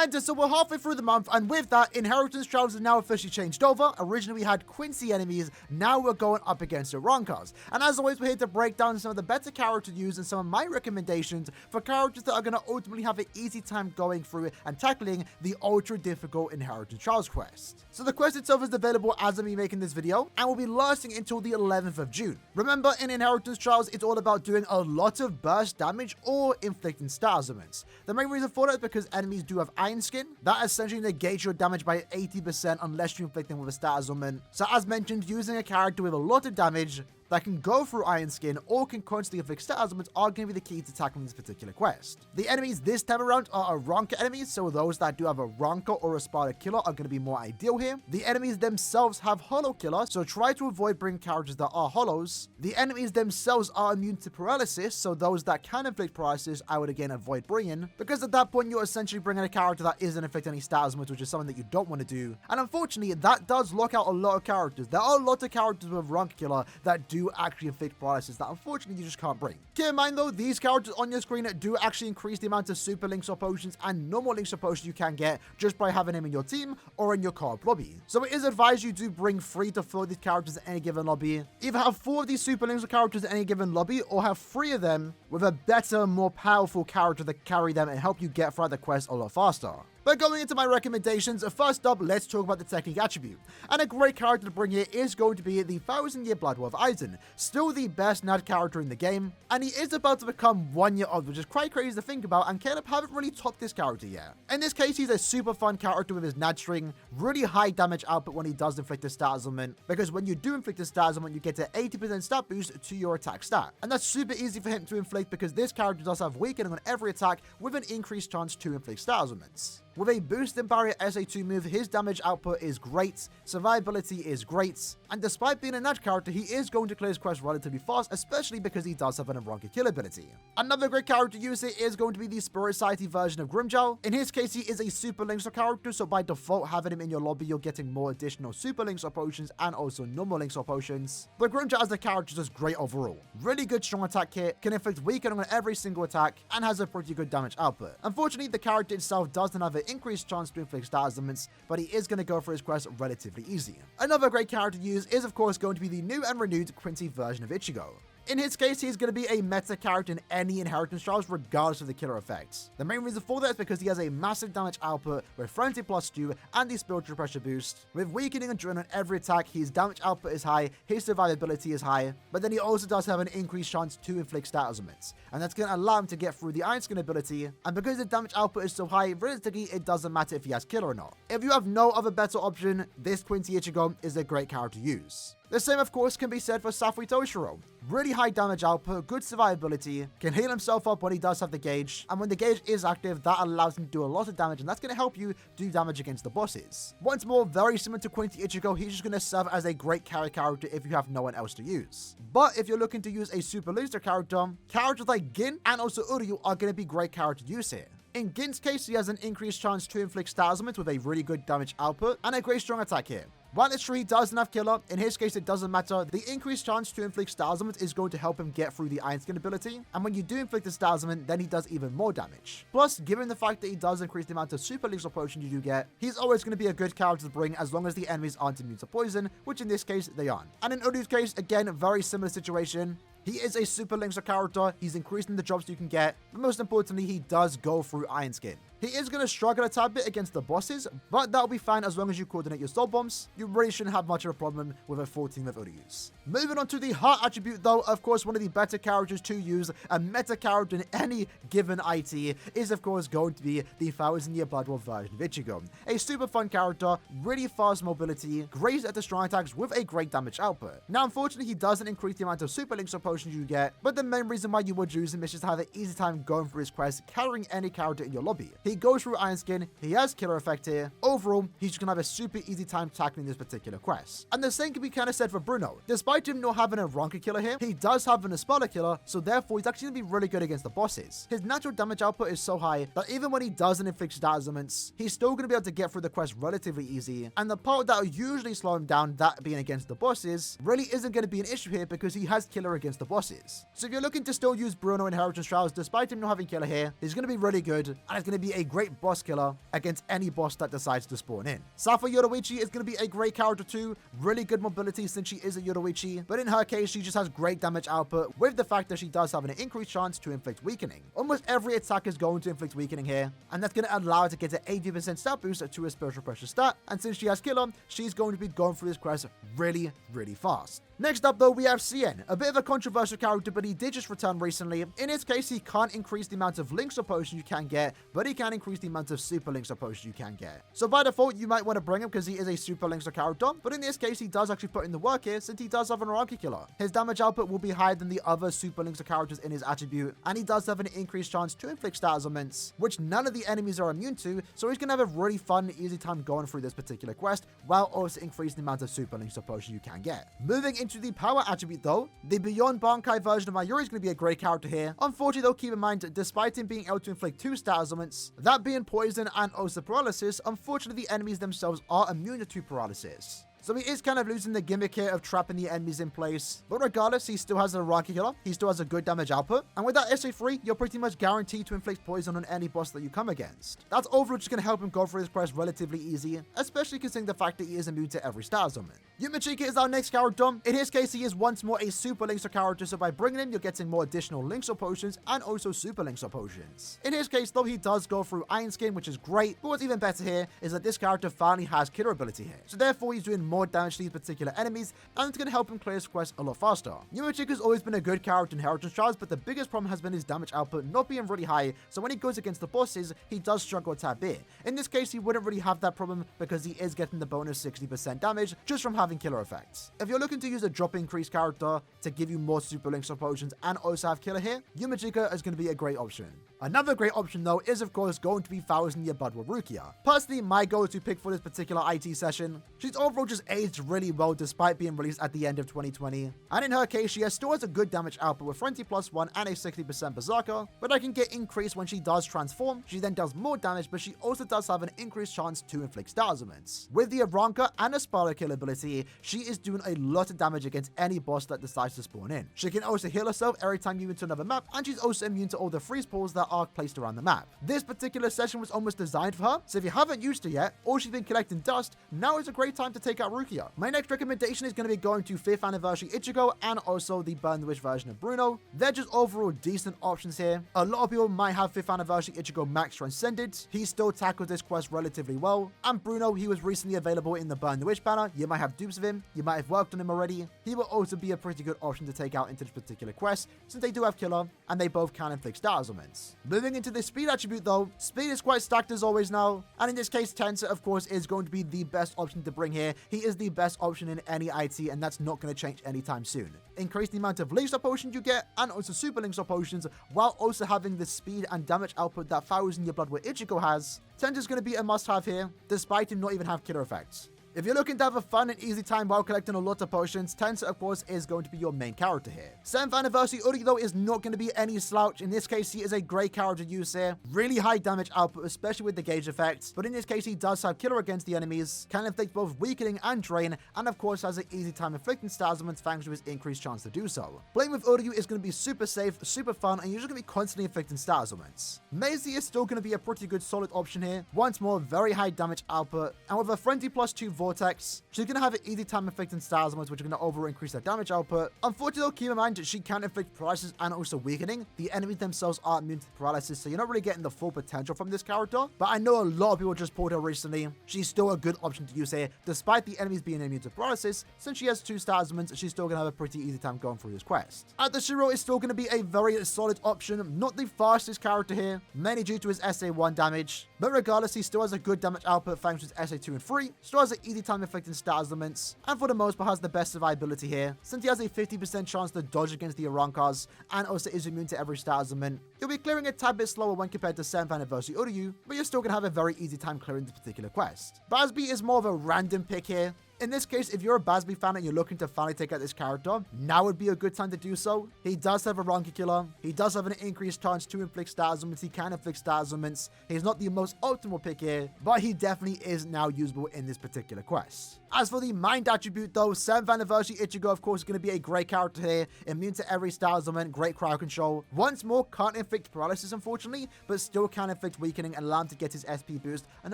And so we're halfway through the month, and with that, Inheritance Trials is now officially changed over. Originally we had Quincy enemies, now we're going up against Aaroniero. And as always, we're here to break down some of the better character use and some of my recommendations for characters that are going to ultimately have an easy time going through and tackling the ultra difficult Inheritance Trials quest. So the quest itself is available as of me making this video, and will be lasting until the 11th of June. Remember, in Inheritance Trials, it's all about doing a lot of burst damage or inflicting status augments. The main reason for that is because enemies do have Iron Skin. That essentially negates your damage by 80% unless you inflict them with a status augment. So as mentioned, using a character with a lot of damage that can go through Iron Skin or can constantly inflict status augments are going to be the key to tackling this particular quest. The enemies this time around are Aaroniero enemies, so those that do have a Aaroniero or a Sparta Killer are going to be more ideal here. The enemies themselves have Hollow Killer, so try to avoid bringing characters that are hollows. The enemies themselves are immune to paralysis, so those that can inflict paralysis I would again avoid bringing, because at that point you're essentially bringing a character that isn't inflicting any status augments, which is something that you don't want to do. And unfortunately, that does lock out a lot of characters. There are a lot of characters with Aaroniero Killer that do actually inflict paralysis that unfortunately you just can't bring. Keep in mind though, these characters on your screen do actually increase the amount of super links or potions and normal links or potions you can get just by having them in your team or in your co-op lobby. So it is advised you do bring 3 to 4 of these characters in any given lobby. Either have 4 of these super links or characters in any given lobby, or have 3 of them with a better, more powerful character that carry them and help you get throughout the quest a lot faster. But going into my recommendations, first up, let's talk about the technique attribute. And a great character to bring here is going to be the 1000-year Bloodworth Eisen, still the best NAD character in the game, and he is about to become 1 year old, which is quite crazy to think about, and Caleb haven't really topped this character yet. In this case, he's a super fun character with his NAD string, really high damage output when he does inflict a status augment, because when you do inflict a status augment, you get an 80% stat boost to your attack stat. And that's super easy for him to inflict because this character does have weakening on every attack with an increased chance to inflict status augments. With a boost in barrier SA2 move, his damage output is great, survivability is great, and despite being a NAD character, he is going to clear his quest relatively fast, especially because he does have an Aaroniero kill ability. Another great character to use here is going to be the Spirit Society version of Grimjow. In his case, he is a super links character, so by default, having him in your lobby, you're getting more additional super links or potions and also normal links or potions. But Grimjow as a character is just great overall. Really good strong attack kit, can inflict weakening on every single attack, and has a pretty good damage output. Unfortunately, the character itself doesn't have an increased chance to inflict status augments, but he is going to go for his quest relatively easy. Another great character to use is of course going to be the new and renewed Quincy version of Ichigo. In his case, he's going to be a meta character in any Inheritance Trials regardless of the killer effects. The main reason for that is because he has a massive damage output with Frenzy plus 2 and the Spiritual Pressure boost. With weakening and adrenaline on every attack, his damage output is high, his survivability is high, but then he also does have an increased chance to inflict status augments, and that's going to allow him to get through the Iron Skin ability, and because the damage output is so high, realistically it doesn't matter if he has killer or not. If you have no other better option, this Quincy Ichigo is a great character to use. The same, of course, can be said for Safui Toshiro. Really high damage output, good survivability, can heal himself up when he does have the gauge, and when the gauge is active, that allows him to do a lot of damage, and that's going to help you do damage against the bosses. Once more, very similar to Quincy Ichigo, he's just going to serve as a great carry character if you have no one else to use. But if you're looking to use a super loser character, characters like Gin and also Uryu are going to be great character to use here. In Gin's case, he has an increased chance to inflict status augments with a really good damage output and a great strong attack here. While it's true he doesn't have killer, in his case it doesn't matter, the increased chance to inflict status augments is going to help him get through the Iron Skin ability, and when you do inflict the status augment, then he does even more damage. Plus, given the fact that he does increase the amount of super links or potion you do get, he's always going to be a good character to bring as long as the enemies aren't immune to poison, which in this case they aren't. And in Uryu's case, again, very similar situation. He is a super links character, he's increasing the drops you can get, but most importantly, he does go through Iron Skin. He is going to struggle a tad bit against the bosses, but that'll be fine as long as you coordinate your soul bombs. You really shouldn't have much of a problem with a full team of Uryus. Moving on to the heart attribute though, of course, one of the better characters to use, a meta character in any given IT, is of course going to be the 1000-year Bloodworth version of Ichigo. A super fun character, really fast mobility, great at the strong attacks with a great damage output. Now unfortunately, he doesn't increase the amount of super links or potions you get, but the main reason why you would use him is just to have an easy time going through his quest, carrying any character in your lobby. He goes through Iron Skin, he has killer effect here. Overall, he's just gonna have a super easy time tackling this particular quest. And the same can be kind of said for Bruno. Despite him not having a Aaroniero killer here, he does have an Espada killer, so therefore he's actually gonna be really good against the bosses. His natural damage output is so high that even when he doesn't inflict status augments, he's still gonna be able to get through the quest relatively easy. And the part that will usually slow him down, that being against the bosses, really isn't gonna be an issue here because he has killer against the bosses. So if you're looking to still use Bruno in Inheritance Trials, despite him not having killer here, he's gonna be really good, and it's gonna be a great boss killer against any boss that decides to spawn in. Safa Yoruichi is going to be a great character too, really good mobility since she is a Yoruichi, but in her case she just has great damage output with the fact that she does have an increased chance to inflict weakening. Almost every attack is going to inflict weakening here, and that's going to allow her to get an 80% stat boost to a spiritual pressure stat, and since she has killer, she's going to be going through this quest really fast. Next up though, we have Cien, a bit of a controversial character, but he did just return recently. In his case, he can't increase the amount of links or potions you can get, but he can increase the amount of super links or potions you can get. So by default, you might want to bring him because he is a super links or character, but in this case, he does actually put in the work here since he does have an Aaroniero killer. His damage output will be higher than the other super links or characters in his attribute, and he does have an increased chance to inflict stat ailments, which none of the enemies are immune to, so he's going to have a really fun, easy time going through this particular quest, while also increasing the amount of super links or potions you can get. Moving into the power attribute though, the Beyond Bankai version of Mayuri is going to be a great character here. Unfortunately though, keep in mind, despite him being able to inflict 2 stat ailments, that being poison and also paralysis, unfortunately the enemies themselves are immune to paralysis. So he is kind of losing the gimmick here of trapping the enemies in place. But regardless, he still has a Aaroniero killer. He still has a good damage output. And with that SA3, you're pretty much guaranteed to inflict poison on any boss that you come against. That's overall just going to help him go through this quest relatively easy, especially considering the fact that he is immune to every stat ailment. Yumachika is our next character. In his case, he is once more a super Linkster character, so by bringing him, you're getting more additional links or potions and also super links or potions. In his case, though, he does go through Iron Skin, which is great, but what's even better here is that this character finally has killer ability here. So therefore, he's doing more damage to these particular enemies, and it's going to help him clear this quest a lot faster. Yumachika has always been a good character in Inheritance Trials, but the biggest problem has been his damage output not being really high, so when he goes against the bosses, he does struggle a tad bit. In this case, he wouldn't really have that problem because he is getting the bonus 60% damage just from having killer effects. If you're looking to use a drop increase character to give you more super links or potions and also have killer here, Yumachika is going to be a great option. Another great option though is of course going to be 1000 Year Blood with Rukia. Personally, my go-to pick for this particular IT session. She's overall just aged really well despite being released at the end of 2020. And in her case, she still has a good damage output with Frenzy +1 and a 60% Berserker, but I can get increased when she does transform. She then does more damage, but she also does have an increased chance to inflict stat ailments. With the Aranka and a Spiral Kill ability, she is doing a lot of damage against any boss that decides to spawn in. She can also heal herself every time you move into another map, and she's also immune to all the freeze pools that are placed around the map. This particular session was almost designed for her, so if you haven't used her yet, or she's been collecting dust, now is a great time to take out Rukia. My next recommendation is going to be going to 5th Anniversary Ichigo and also the Burn the Witch version of Bruno. They're just overall decent options here. A lot of people might have 5th Anniversary Ichigo Max Transcended. He still tackled this quest relatively well. And Bruno, he was recently available in the Burn the Witch banner. You might have dupes of him. You might have worked on him already. He will also be a pretty good option to take out into this particular quest since they do have killer and they both can inflict stat ailments. Moving into the speed attribute though, speed is quite stacked as always now. And in this case, Tensor of course is going to be the best option to bring here. He is the best option in any IT and that's not going to change anytime soon. Increase the amount of links or potions you get and also super links or potions while also having the speed and damage output that 1000 Year Blood with Ichigo has. Tensor is going to be a must-have here despite him not even have killer effects. If you're looking to have a fun and easy time while collecting a lot of potions, Tensor of course is going to be your main character here. 7th Anniversary Uri though is not going to be any slouch. In this case, he is a great character to use here. Really high damage output, especially with the gauge effects. But in this case, he does have killer against the enemies, can inflict both weakening and drain, and of course has an easy time inflicting stat ailments thanks to his increased chance to do so. Playing with Uryu is going to be super safe, super fun, and you're just going to be constantly inflicting stat ailments. Maisie is still going to be a pretty good solid option here. Once more, very high damage output, and with a Frenzy +2 Vortex, she's going to have an easy time inflicting stat ailments, which are going to overall increase her damage output. Unfortunately, though, keep in mind, she can inflict paralysis and also weakening. The enemies themselves are immune to paralysis, so you're not really getting the full potential from this character. But I know a lot of people just pulled her recently. She's still a good option to use here, despite the enemies being immune to paralysis. Since she has 2 stat ailments, she's still going to have a pretty easy time going through this quest. Shiro is still going to be a very solid option. Not the fastest character here, mainly due to his SA1 damage. But regardless, he still has a good damage output thanks to his SA2 and 3. Still has an easy time inflicting stat ailments, and for the most part has the best survivability here, since he has a 50% chance to dodge against the Arankas, and also is immune to every stat ailment. You'll be clearing a tad bit slower when compared to 7th Anniversary Uryu, but you're still going to have a very easy time clearing this particular quest. Basby is more of a random pick here. In this case, if you're a Basby fan and you're looking to finally take out this character, now would be a good time to do so. He does have a Ranky Killer. He does have an increased chance to inflict status ailments. He can inflict status ailments. He's not the most optimal pick here, but he definitely is now usable in this particular quest. As for the Mind attribute though, 7th Anniversary Ichigo of course is going to be a great character here. Immune to every status ailment, great crowd control. Once more, can't inflict paralysis unfortunately, but still can inflict weakening and allow him to get his SP boost, and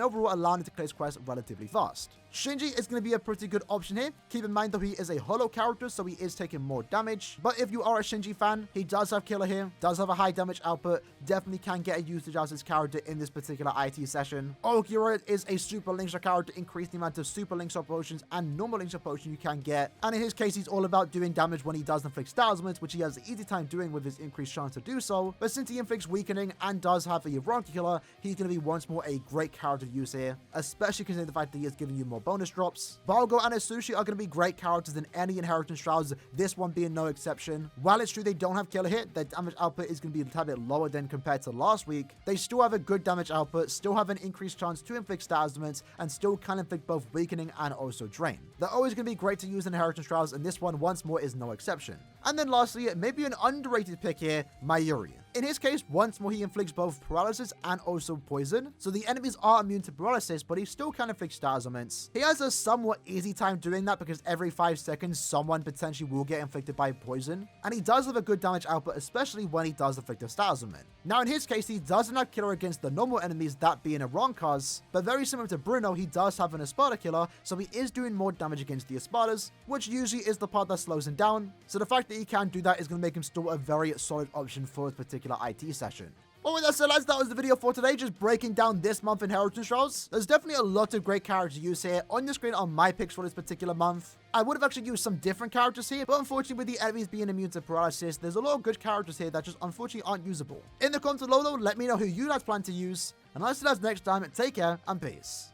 overall allow him to clear his quest relatively fast. Shinji is going to be a pretty good option here. Keep in mind though, he is a holo character, so he is taking more damage. But if you are a Shinji fan, he does have killer here, does have a high damage output, definitely can get a usage as his character in this particular IT session. Aaroniero is a super link shot character, increase the amount of super link shot potions and normal link shot potion you can get. And in his case, he's all about doing damage when he does inflict status ailments, which he has an easy time doing with his increased chance to do so. But since he inflicts weakening and does have a Ranky Killer, he's going to be once more a great character to use here, especially considering the fact that he is giving you more bonus drops. Balgo and Asushi are going to be great characters in any Inheritance Shrouds, this one being no exception. While it's true they don't have killer hit, their damage output is going to be a tad bit lower than compared to last week. They still have a good damage output, still have an increased chance to inflict status ailments, and still can inflict both weakening and also drain. They're always going to be great to use in Inheritance Shrouds, and this one once more is no exception. And then lastly, maybe an underrated pick here, Mayuri. In his case, once more he inflicts both paralysis and also poison, so the enemies are immune to paralysis, but he still can inflict status ailments. He has a somewhat easy time doing that because every 5 seconds someone potentially will get inflicted by poison, and he does have a good damage output, especially when he does inflict a status ailment. Now in his case, he doesn't have killer against the normal enemies, that being Aaroniero, but very similar to Bruno, he does have an Espada killer, so he is doing more damage against the Espadas, which usually is the part that slows him down, so the fact that he can do that is going to make him still a very solid option for this particular IT session. Well, with that said, lads, that was the video for today, just breaking down this month Inheritance Shrouds. There's definitely a lot of great characters to use here. On the screen are my picks for this particular month. I would have actually used some different characters here, but unfortunately with the enemies being immune to paralysis, there's a lot of good characters here that just unfortunately aren't usable. In the comments below though, let me know who you guys plan to use, and I'll see you guys next time. Take care and peace.